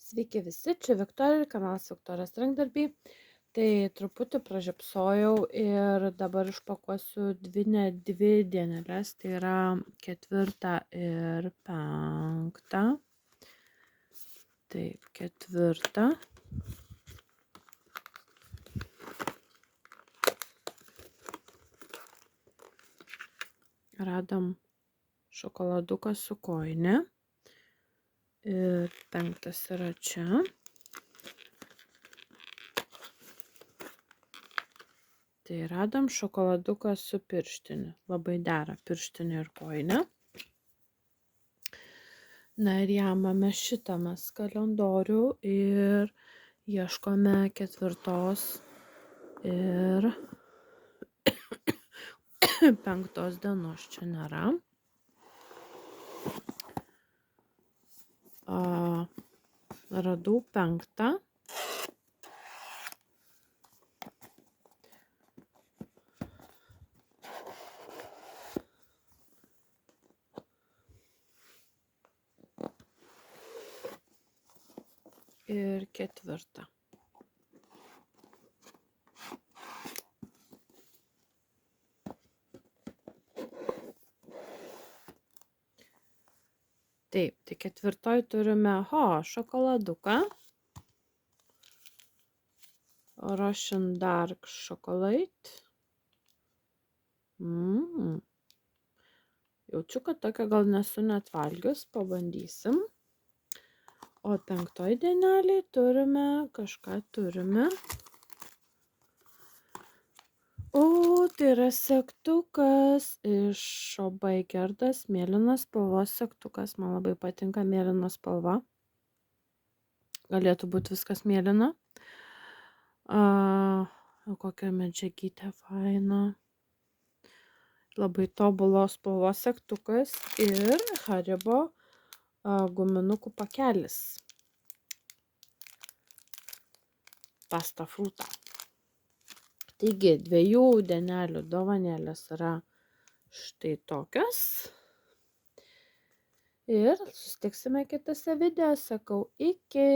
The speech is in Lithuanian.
Sveiki visi, čia Viktorija ir kanalas Viktorijos rankdarbiai. Tai truputį pražiopsojau ir dabar išpakuosiu dvi dieneles, tai yra 4 ir 5. Taip, 4. Radom šokoladuką su kojine. Ir 5 yra čia. Tai radom šokoladuką su pirštiniu. Labai dera pirštinė ir kojinė. Na ir jamame šitą mes kalendorių ir ieškome 4 ir 5 dienos. Čia nėra. Radau 5. Ir 4. Taip, tai 4 turime šokoladuką. Russian Dark Chocolate. Jaučiu, kad tokio gal nesu net valgius, pabandysim. O 5 dienelėj turime, kažką turime. O, tai yra segtukas iš Baigerdas, mėlynas spalvos segtukas. Man labai patinka mėlyna spalva. Galėtų būti viskas mėlyna. Kokia medžiagytė faina. Labai tobulos spalvos segtukas ir Haribo guminukų pakelis. Pasta fruta. Taigi, 2 dienelių dovanėlės yra štai tokios. Ir susitiksime kitose video. Sakau, iki.